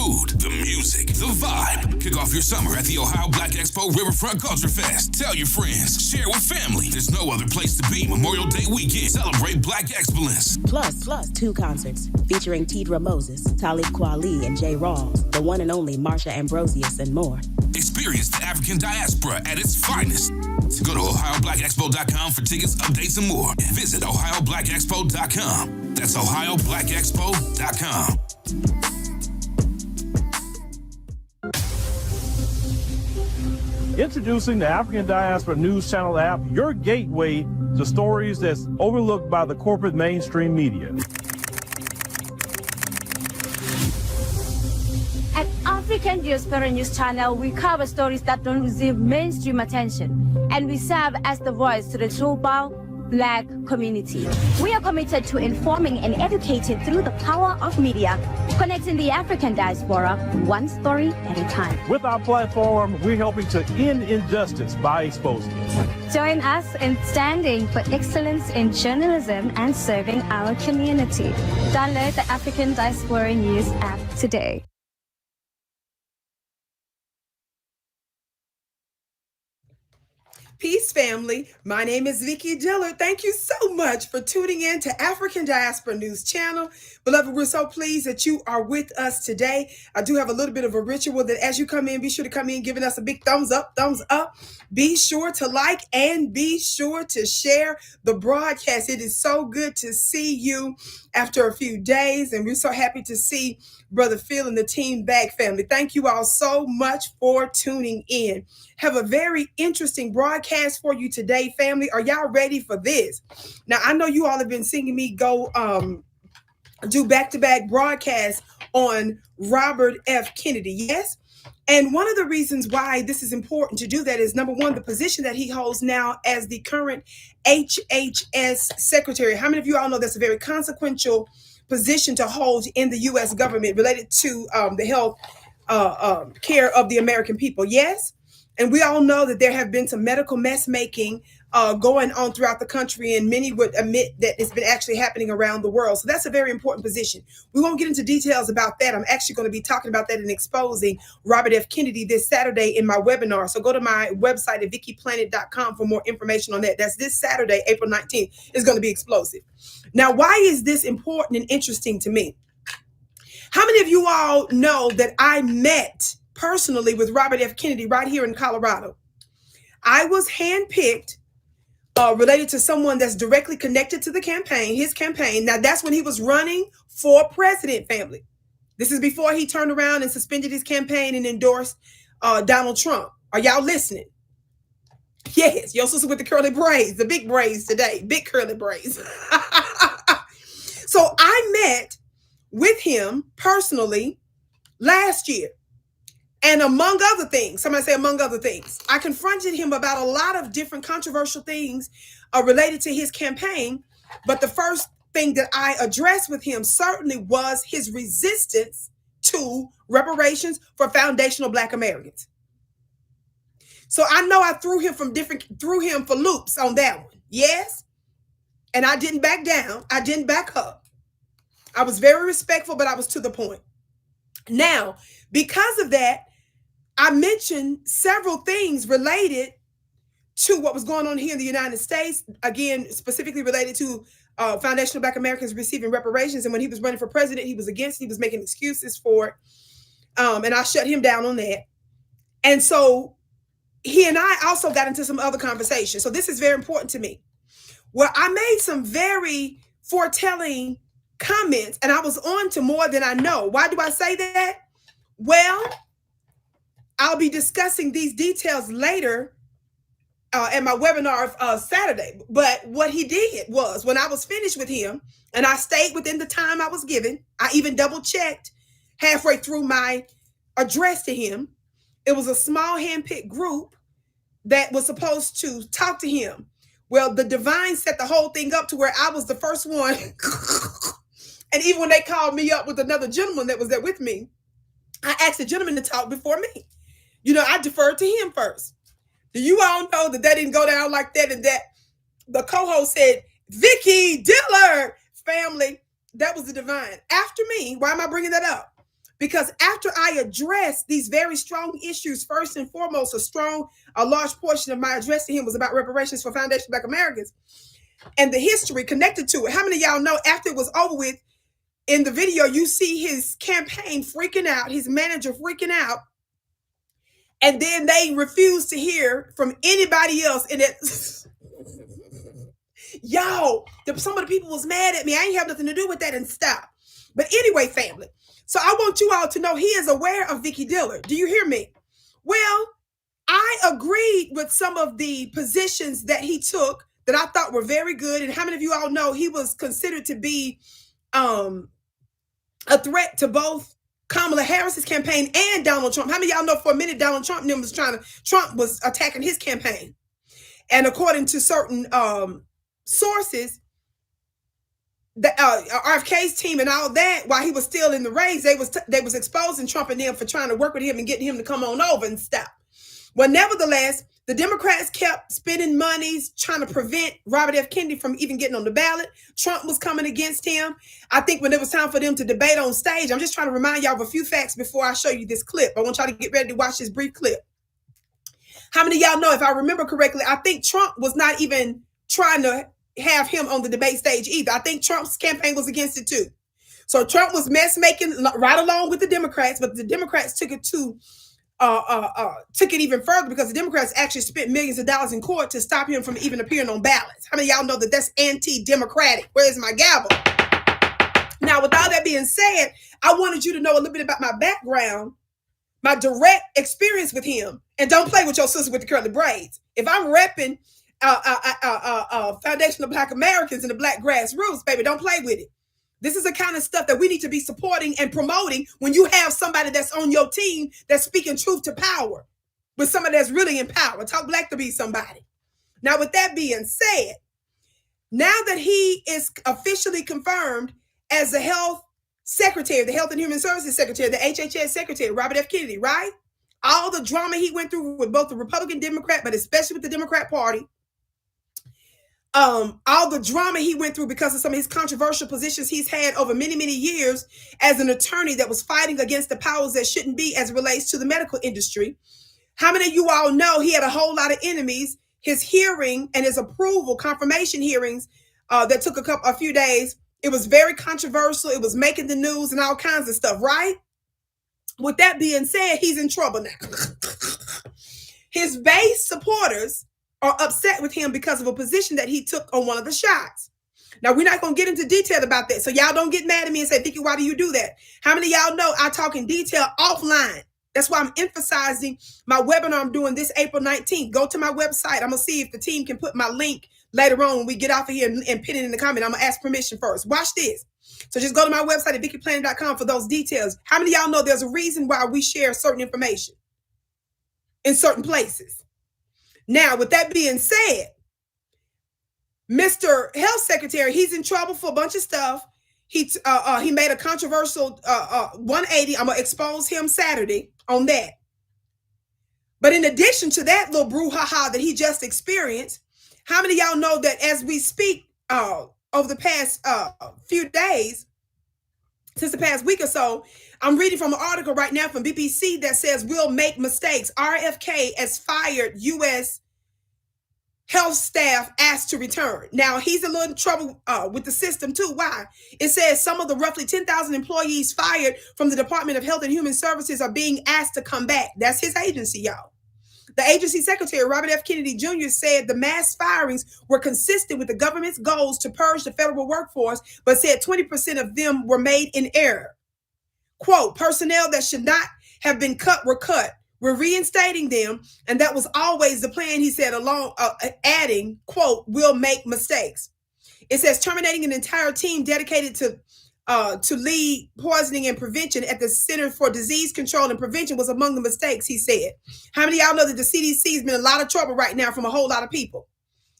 food, the music, the vibe. Kick off your summer at the Ohio Black Expo Riverfront Culture Fest. Tell your friends, share with family. There's no other place to be Memorial Day weekend. Celebrate Black excellence. Plus 2 concerts featuring Tidra Moses, Talib Kweli, and Jay Rawls, the one and only Marsha Ambrosius, and more. Experience the African diaspora at its finest. Go to OhioBlackExpo.com for tickets, updates, and more. Visit OhioBlackExpo.com. That's OhioBlackExpo.com. Introducing the African Diaspora News Channel app, your gateway to stories that's overlooked by the corporate mainstream media. At African Diaspora News Channel, we cover stories that don't receive mainstream attention, and we serve as the voice to the global Black community. We are committed to informing and educating through the power of media, connecting the African diaspora one story at a time. With our platform, we're helping to end injustice by exposing it. Join us in standing for excellence in journalism and serving our community. Download the African Diaspora News app today. Peace, family. My name is Vicki Dillard. Thank you so much for tuning in to African Diaspora News Channel. Beloved, we're so pleased that you are with us today. I do have a little bit of a ritual that as you come in, be sure to come in giving us a big thumbs up, Be sure to like and be sure to share the broadcast. It is so good to see you after a few days, and we're so happy to see Brother Phil and the team back, family. Thank you all so much for tuning in. Have a very interesting broadcast for you today, family. Are y'all ready for this? Now, I know you all have been seeing me go do back-to-back broadcasts on Robert F. Kennedy, yes? And one of the reasons why this is important to do that is, number one, the position that he holds now as the current HHS secretary. How many of you all know that's a very consequential position to hold in the U.S. government related to the health care of the American people? Yes? And we all know that there have been some medical mess making going on throughout the country, and many would admit that it's been actually happening around the world. So that's a very important position. We won't get into details about that. I'm actually going to be talking about that and exposing Robert F. Kennedy this Saturday in my webinar. So go to my website at vickiplanet.com for more information on that. That's this Saturday, April 19th. It's going to be explosive. Now, why is this important and interesting to me? How many of you all know that I met personally with Robert F. Kennedy right here in Colorado? I was handpicked related to someone that's directly connected to the campaign, his campaign. Now, that's when he was running for president, family. This is before he turned around and suspended his campaign and endorsed Donald Trump. Are y'all listening? Yes, your sister with the curly braids, the big braids today, big curly braids. So I met with him personally last year. And among other things, somebody say among other things, I confronted him about a lot of different controversial things related to his campaign. But the first thing that I addressed with him certainly was his resistance to reparations for foundational Black Americans. So I know I threw him for loops on that one. Yes. And I didn't back down. I didn't back up. I was very respectful, but I was to the point. Now, because of that, I mentioned several things related to what was going on here in the United States, again, specifically related to foundational Black Americans receiving reparations. And when he was running for president, he was against, he was making excuses for it. And I shut him down on that. And so he and I also got into some other conversations. So this is very important to me. Well, I made some very foretelling comments, and I was on to more than I know. Why do I say that? Well, I'll be discussing these details later at my webinar Saturday. But what he did was, when I was finished with him, and I stayed within the time I was given, I even double checked halfway through my address to him. It was a small handpicked group that was supposed to talk to him. Well, the divine set the whole thing up to where I was the first one. And even when they called me up with another gentleman that was there with me, I asked the gentleman to talk before me. You know, I deferred to him first. Do you all know that didn't go down like that? And that the co-host said, Vicki Dillard, family, that was the divine. After me, why am I bringing that up? because after I addressed these very strong issues, first and foremost, a large portion of my address to him was about reparations for Foundation Black Americans and the history connected to it. How many of y'all know after it was over with, in the video, you see his campaign freaking out, his manager freaking out, and then they refuse to hear from anybody else. And it, yo, some of the people was mad at me. I ain't have nothing to do with that and stop. But anyway, family. So I want you all to know he is aware of Vicki Dillard. Do you hear me? Well, I agreed with some of the positions that he took that I thought were very good. And how many of you all know he was considered to be a threat to both Kamala Harris's campaign and Donald Trump? How many of y'all know for a minute Donald Trump was attacking his campaign? And according to certain sources, the RFK's team and all that, while he was still in the race, they was exposing Trump and them for trying to work with him and getting him to come on over and stuff. Well, nevertheless, the Democrats kept spending monies trying to prevent Robert F. Kennedy from even getting on the ballot. Trump was coming against him. I think when it was time for them to debate on stage, I'm just trying to remind y'all of a few facts before I show you this clip. I want y'all to get ready to watch this brief clip. How many of y'all know, if I remember correctly, I think Trump was not even trying to have him on the debate stage either. I think Trump's campaign was against it too. So Trump was mess making right along with the Democrats, but the Democrats took it even further because the Democrats actually spent millions of dollars in court to stop him from even appearing on ballots. How many of y'all know that that's anti-democratic? Where's my gavel? Now, with all that being said, I wanted you to know a little bit about my background, my direct experience with him. And don't play with your sister with the curly braids. If I'm repping Foundation of Black Americans and the Black grassroots, baby, don't play with it. This is the kind of stuff that we need to be supporting and promoting when you have somebody that's on your team that's speaking truth to power with somebody that's really in power. Talk black to be somebody. Now, with that being said, now that he is officially confirmed as the health secretary, the Health and Human Services secretary, the HHS secretary, Robert F. Kennedy, right? All the drama he went through with both the Republican Democrat, but especially with the Democrat Party, all the drama he went through because of some of his controversial positions he's had over many, many years as an attorney that was fighting against the powers that shouldn't be as it relates to the medical industry. How many of you all know he had a whole lot of enemies? His hearing and his approval, confirmation hearings that took a few days, it was very controversial. It was making the news and all kinds of stuff, right? With that being said, he's in trouble now. His base supporters are upset with him because of a position that he took on one of the shots. Now, we're not going to get into detail about that. So y'all don't get mad at me and say, Vicki, why do you do that? How many of y'all know I talk in detail offline? That's why I'm emphasizing my webinar I'm doing this April 19th. Go to my website. I'm going to see if the team can put my link later on when we get off of here and pin it in the comment. I'm going to ask permission first. Watch this. So just go to my website at VickiPlanner.com for those details. How many of y'all know there's a reason why we share certain information in certain places? Now, with that being said, Mr. Health Secretary, he's in trouble for a bunch of stuff. He made a controversial 180. I'm going to expose him Saturday on that. But in addition to that little brouhaha that he just experienced, how many of y'all know that as we speak over the past few days, since the past week or so, I'm reading from an article right now from BBC that says we'll make mistakes. RFK has fired U.S. health staff asked to return. Now, he's a little in trouble with the system too. Why? It says some of the roughly 10,000 employees fired from the Department of Health and Human Services are being asked to come back. That's his agency, y'all. The agency secretary, Robert F. Kennedy Jr., said the mass firings were consistent with the government's goals to purge the federal workforce, but said 20% of them were made in error. Quote, personnel that should not have been cut were cut. We're reinstating them, and that was always the plan, he said, along adding, quote, we'll make mistakes. It says terminating an entire team dedicated to lead poisoning and prevention at the Center for Disease Control and Prevention was among the mistakes, he said. How many of y'all know that the CDC has been in a lot of trouble right now from a whole lot of people?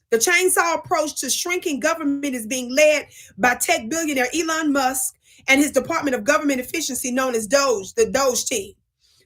The chainsaw approach to shrinking government is being led by tech billionaire Elon Musk and his Department of Government Efficiency known as DOGE, the DOGE team.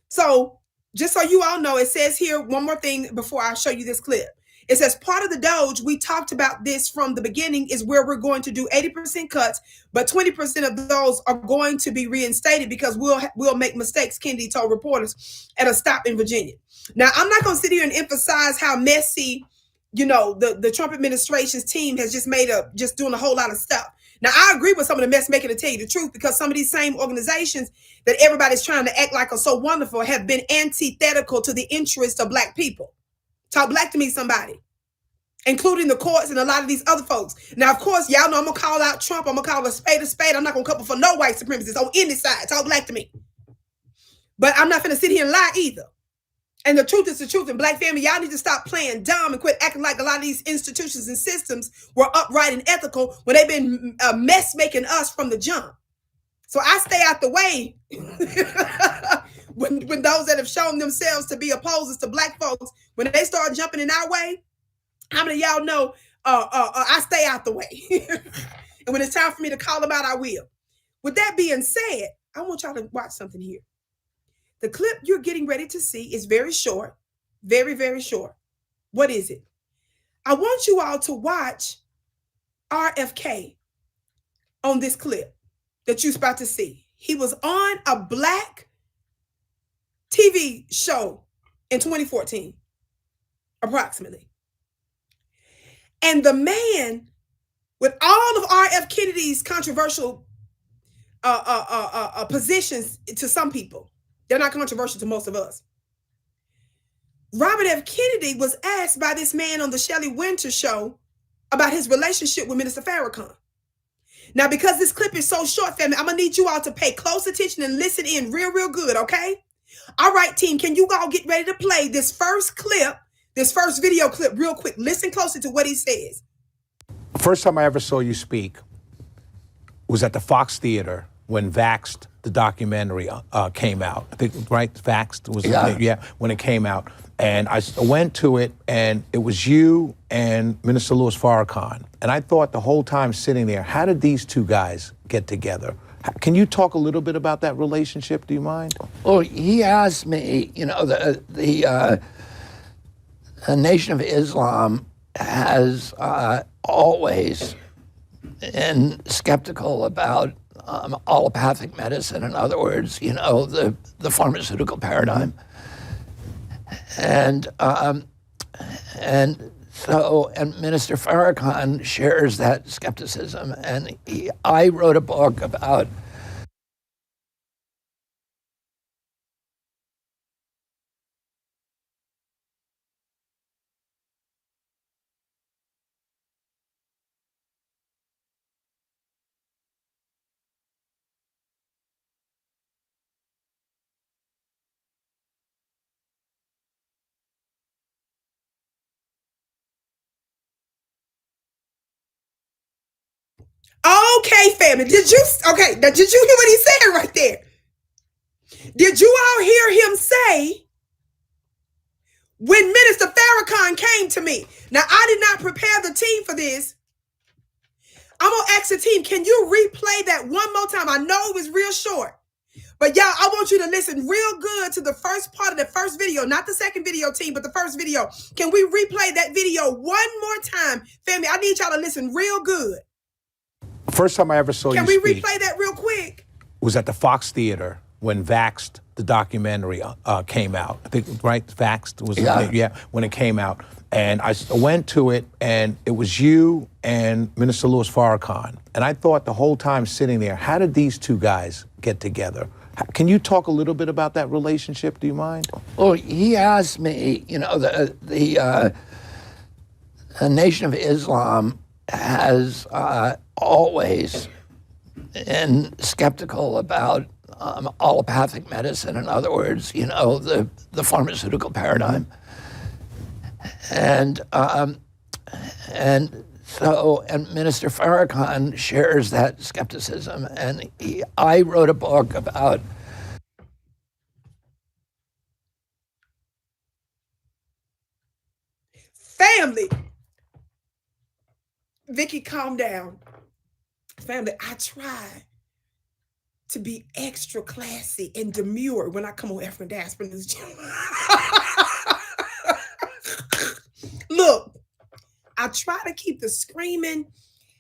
So just so you all know, it says here, one more thing before I show you this clip. It says part of the Doge, we talked about this from the beginning, is where we're going to do 80% cuts, but 20% of those are going to be reinstated because we'll make mistakes, Kennedy told reporters at a stop in Virginia. Now, I'm not going to sit here and emphasize how messy, the Trump administration's team has just doing a whole lot of stuff. Now, I agree with some of the mess making, to tell you the truth, because some of these same organizations that everybody's trying to act like are so wonderful have been antithetical to the interests of Black people. Talk black to me, somebody, including the courts and a lot of these other folks. Now, of course, y'all know I'm going to call out Trump. I'm going to call a spade a spade. I'm not going to couple for no white supremacists on any side. Talk black to me. But I'm not going to sit here and lie either. And the truth is the truth. And Black family, y'all need to stop playing dumb and quit acting like a lot of these institutions and systems were upright and ethical when they've been mess making us from the jump. So I stay out the way when those that have shown themselves to be opposers to Black folks, when they start jumping in our way, how many of y'all know I stay out the way? And when it's time for me to call them out, I will. With that being said, I want y'all to watch something here. The clip you're getting ready to see is very short, very, very short. What is it? I want you all to watch RFK on this clip that you're about to see. He was on a Black TV show in 2014, approximately. And the man, with all of R.F. Kennedy's controversial positions to some people, they're not controversial to most of us. Robert F. Kennedy was asked by this man on the Shelley Winter show about his relationship with Minister Farrakhan. Now, because this clip is so short, family, I'm going to need you all to pay close attention and listen in real, real good, okay? All right, team, can you all get ready to play this first clip, this first video clip real quick? Listen closely to what he says. First time I ever saw you speak was at the Fox Theater when Vaxxed, the documentary, came out. I think, right? Vaxxed was, when it came out. And I went to it, and it was you and Minister Louis Farrakhan. And I thought the whole time sitting there, how did these two guys get together? Can you talk a little bit about that relationship? Do you mind? Well, he asked me, the Nation of Islam has always been skeptical about allopathic medicine. In other words, the pharmaceutical paradigm. And Minister Farrakhan shares that skepticism. And I wrote a book about Okay, family. Did you hear what he said right there? Did you all hear him say, when Minister Farrakhan came to me? Now, I did not prepare the team for this. I'm going to ask the team, can you replay that one more time? I know it was real short. But y'all, I want you to listen real good to the first part of the first video, not the second video, team, but the first video. Can we replay that video one more time? Family, I need y'all to listen real good. First time I ever saw you speak. Can we replay that real quick? Was at the Fox Theater when Vaxxed, the documentary, came out. I think, right? Vaxxed was, when it came out. And I went to it, and it was you and Minister Louis Farrakhan. And I thought the whole time sitting there, how did these two guys get together? Can you talk a little bit about that relationship? Do you mind? Well, he asked me, the Nation of Islam has always been skeptical about allopathic medicine. In other words, the pharmaceutical paradigm. And Minister Farrakhan shares that skepticism. And I wrote a book about family. Vicki, calm down. Family, I try to be extra classy and demure when I come on African Diaspora News Channel. Look, try to keep the screaming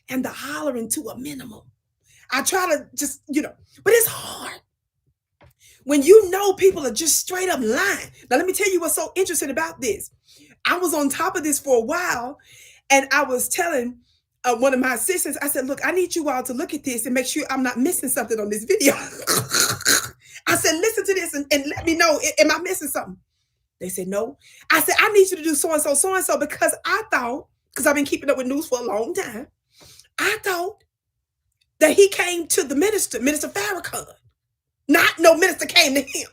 and the hollering to a minimum. I try to just, but it's hard when you know people are just straight up lying. Now, let me tell you what's so interesting about this. I was on top of this for a while, and I was telling one of my assistants, I said, look, I need you all to look at this and make sure I'm not missing something on this video. I said, listen to this and let me know, am I missing something? They said, no. I said, I need you to do so-and-so, because I thought, because I've been keeping up with news for a long time, I thought that he came to the Minister Farrakhan. Not no minister came to him.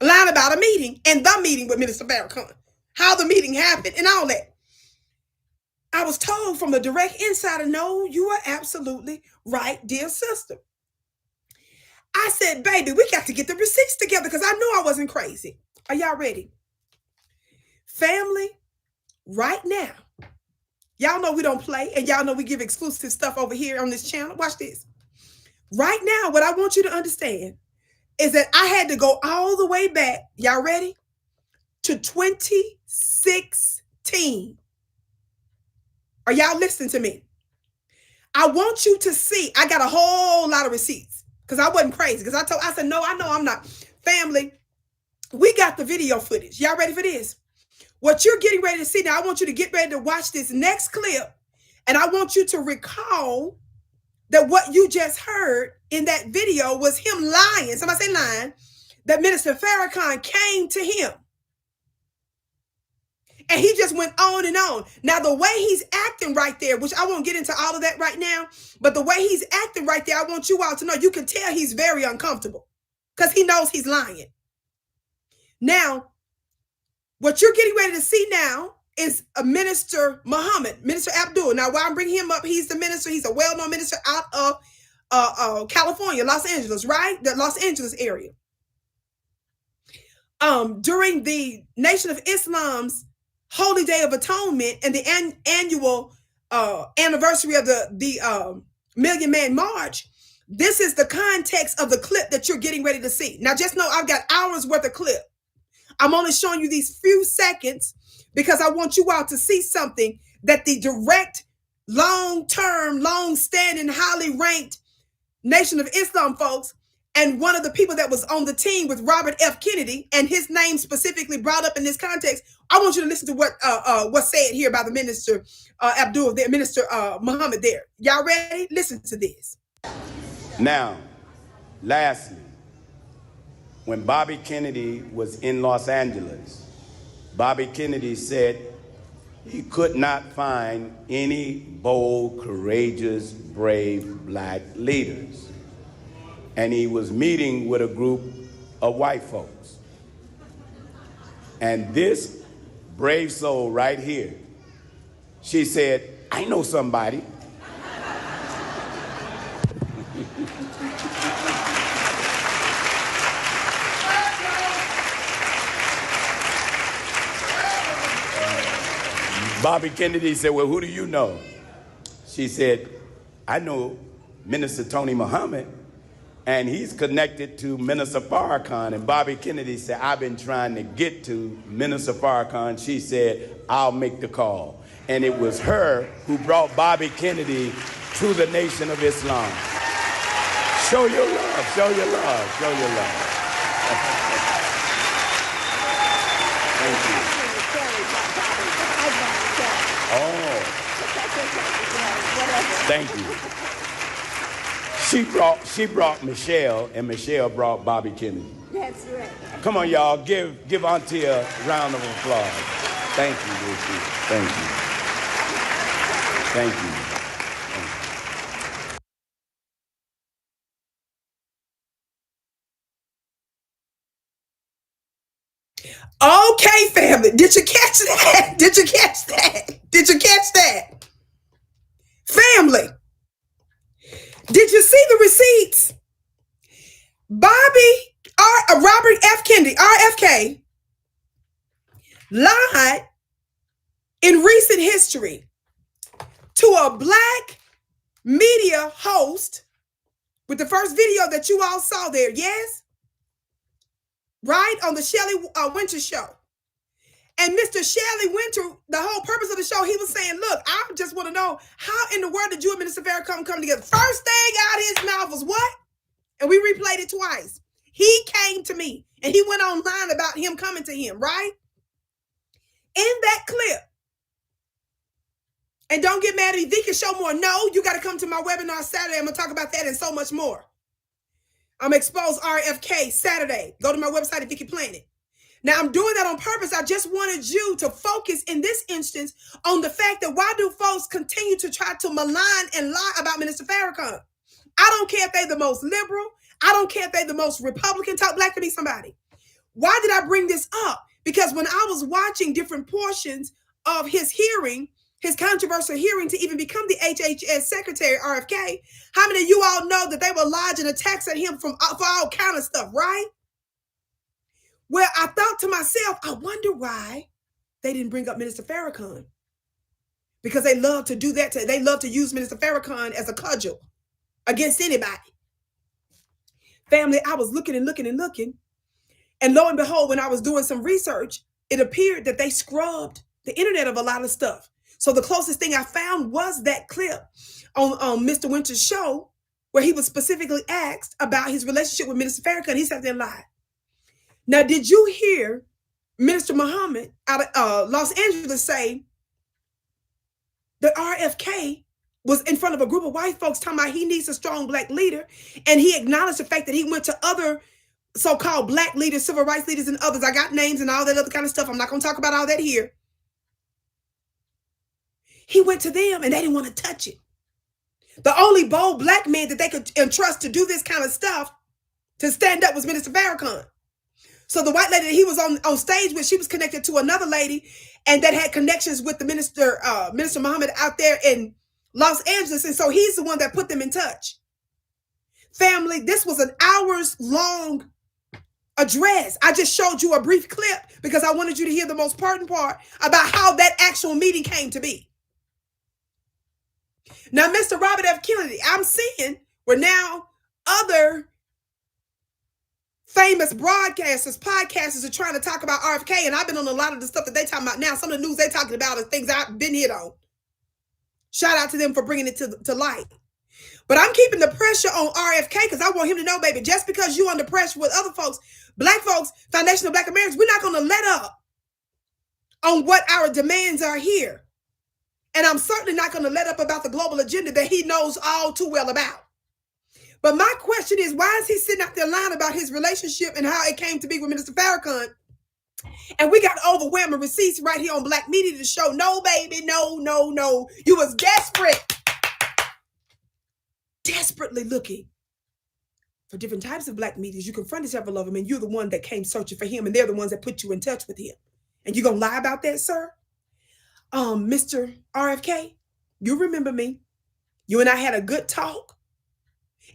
Lying about a meeting and the meeting with Minister Farrakhan. How the meeting happened and all that. I was told from a direct insider, no, you are absolutely right, dear sister. I said, baby, we got to get the receipts together because I knew I wasn't crazy. Are y'all ready? Family, right now, y'all know we don't play and y'all know we give exclusive stuff over here on this channel. Watch this. Right now, what I want you to understand is that I had to go all the way back, y'all ready, to 2016. Are y'all listening to me? I want you to see, I got a whole lot of receipts because I wasn't crazy. Because I said, no, I know I'm not. Family, we got the video footage. Y'all ready for this? What you're getting ready to see now, I want you to get ready to watch this next clip. And I want you to recall that what you just heard in that video was him lying. Somebody say lying. That Minister Farrakhan came to him. And he just went on and on. Now, the way he's acting right there, which I won't get into all of that right now, but the way he's acting right there, I want you all to know, you can tell he's very uncomfortable because he knows he's lying. Now, what you're getting ready to see now is a Minister Muhammad, Minister Abdul. Now, while I'm bringing him up, he's the minister. He's a well-known minister out of California, Los Angeles, right? The Los Angeles area. During the Nation of Islam's Holy Day of Atonement and the annual anniversary of the Million Man March, this is the context of the clip that you're getting ready to see. Now, just know I've got hours worth of clip. I'm only showing you these few seconds because I want you all to see something that the direct, long-term, long-standing, highly ranked Nation of Islam folks and one of the people that was on the team with Robert F. Kennedy and his name specifically brought up in this context. I want you to listen to what's said here by the Minister Abdul, the Minister Muhammad there. Y'all ready? Listen to this. Now, lastly, when Bobby Kennedy was in Los Angeles, Bobby Kennedy said he could not find any bold, courageous, brave black leaders. And he was meeting with a group of white folks. And this brave soul right here, she said, I know somebody. Bobby Kennedy said, well, who do you know? She said, I know Minister Tony Muhammad, and he's connected to Minister Farrakhan. And Bobby Kennedy said, I've been trying to get to Minister Farrakhan. She said, I'll make the call. And it was her who brought Bobby Kennedy to the Nation of Islam. Show your love, show your love, show your love. Thank you. Oh, thank you. She brought Michelle, and Michelle brought Bobby Kennedy. That's right. Come on, y'all, give Auntie a round of applause. Thank you, Lucy. Thank you. Thank you. Okay, family. Did you catch that? Did you catch that? Did you catch that? Family. Did you see the receipts? Robert F. Kennedy, RFK, lied in recent history to a black media host with the first video that you all saw there, yes? Right, on the Shelley Winter show. And Mr. Shelley Winter, the whole purpose of the show, he was saying, look, I just want to know how in the world did you and Minister Farrakhan come together? First thing out of his mouth was what? And we replayed it twice. He came to me and he went online about him coming to him, right? In that clip, and don't get mad at me, Vicki, show more. No, you got to come to my webinar Saturday. I'm going to talk about that and so much more. I'm Expose RFK Saturday. Go to my website at Vicki Planet. Now, I'm doing that on purpose. I just wanted you to focus in this instance on the fact that why do folks continue to try to malign and lie about Minister Farrakhan? I don't care if they're the most liberal. I don't care if they're the most Republican. Talk black to me, somebody. Why did I bring this up? Because when I was watching different portions of his hearing, his controversial hearing to even become the HHS Secretary, RFK, how many of you all know that they were lodging attacks at him for all kind of stuff, right? Well, I thought to myself, I wonder why they didn't bring up Minister Farrakhan. Because they love to do that. They love to use Minister Farrakhan as a cudgel against anybody. Family, I was looking and looking and looking. And lo and behold, when I was doing some research, it appeared that they scrubbed the internet of a lot of stuff. So the closest thing I found was that clip on Mr. Winter's show where he was specifically asked about his relationship with Minister Farrakhan. He sat there and lied. Now, did you hear Minister Muhammad out of Los Angeles say that RFK was in front of a group of white folks talking about he needs a strong black leader, and he acknowledged the fact that he went to other so-called black leaders, civil rights leaders, and others. I got names and all that other kind of stuff. I'm not going to talk about all that here. He went to them and they didn't want to touch it. The only bold black man that they could entrust to do this kind of stuff, to stand up, was Minister Farrakhan. So the white lady that he was on stage with, she was connected to another lady and that had connections with the Minister Muhammad out there in Los Angeles. And so he's the one that put them in touch. Family, this was an hours-long address. I just showed you a brief clip because I wanted you to hear the most pertinent part about how that actual meeting came to be. Now, Mr. Robert F. Kennedy, I'm seeing where now other famous broadcasters, podcasters are trying to talk about RFK, and I've been on a lot of the stuff that they talking about now. Some of the news they talking about is things I've been hit on. Shout out to them for bringing it to light. But I'm keeping the pressure on RFK because I want him to know, baby, just because you under pressure with other folks, black folks, Foundation of Black Americans, we're not going to let up on what our demands are here. And I'm certainly not going to let up about the global agenda that he knows all too well about. But my question is, why is he sitting out there lying about his relationship and how it came to be with Minister Farrakhan? And we got overwhelming receipts right here on Black Media to show, no, baby, no. You was desperately looking for different types of black medias. You confronted several of them, and you're the one that came searching for him, and they're the ones that put you in touch with him. And you gonna lie about that, sir? Mr. RFK, you remember me. You and I had a good talk,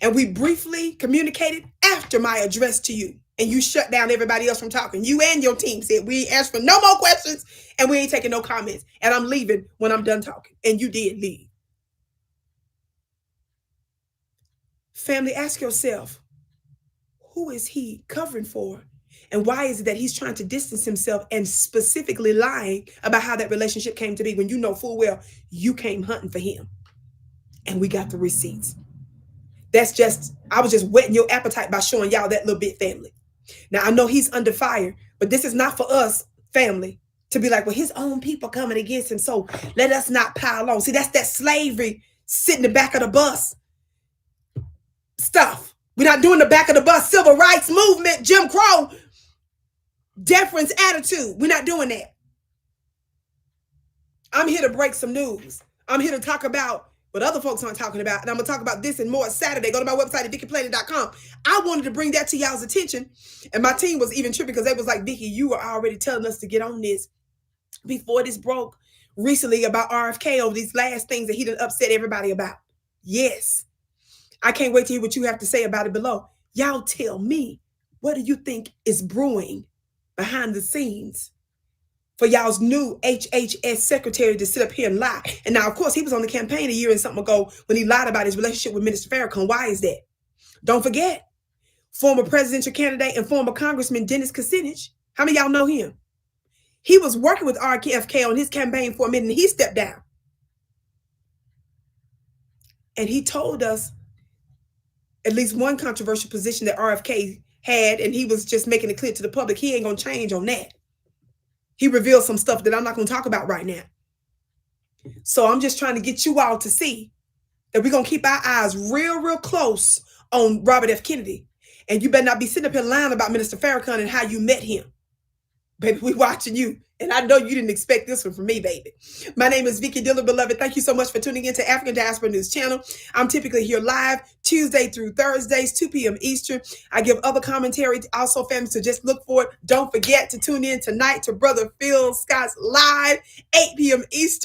and we briefly communicated after my address to you, and you shut down everybody else from talking. You and your team said, we ain't asked for no more questions, and we ain't taking no comments, and I'm leaving when I'm done talking. And you did leave. Family, ask yourself, who is he covering for? And why is it that he's trying to distance himself and specifically lying about how that relationship came to be when you know full well you came hunting for him? And we got the receipts. I was just whetting your appetite by showing y'all that little bit, family. Now, I know he's under fire, but this is not for us, family, to be like, well, his own people coming against him, so let us not pile on. See, that's that slavery, sit in the back of the bus stuff. We're not doing the back of the bus civil rights movement, Jim Crow, deference attitude. We're not doing that. I'm here to break some news. I'm here to talk about what other folks aren't talking about. And I'm going to talk about this and more Saturday. Go to my website at VickiPlanet.com. I wanted to bring that to y'all's attention. And my team was even tripping because they was like, Vicki, you were already telling us to get on this before this broke recently about RFK over these last things that he done upset everybody about. Yes. I can't wait to hear what you have to say about it below. Y'all tell me, what do you think is brewing behind the scenes for y'all's new HHS secretary to sit up here and lie? And now, of course, he was on the campaign a year and something ago when he lied about his relationship with Minister Farrakhan. Why is that? Don't forget, former presidential candidate and former Congressman Dennis Kucinich. How many of y'all know him? He was working with RFK on his campaign for a minute, and he stepped down. And he told us at least one controversial position that RFK had, and he was just making it clear to the public he ain't going to change on that. He revealed some stuff that I'm not going to talk about right now. So I'm just trying to get you all to see that we're going to keep our eyes real close on Robert F. Kennedy. And you better not be sitting up here lying about Minister Farrakhan and how you met him. Baby, we watching you. And I know you didn't expect this one from me, baby. My name is Vicki Dillard, beloved. Thank you so much for tuning in to African Diaspora News Channel. I'm typically here live Tuesday through Thursdays, 2 p.m. Eastern. I give other commentary also, family, so just look for it. Don't forget to tune in tonight to Brother Phil Scott's live, 8 p.m. Eastern.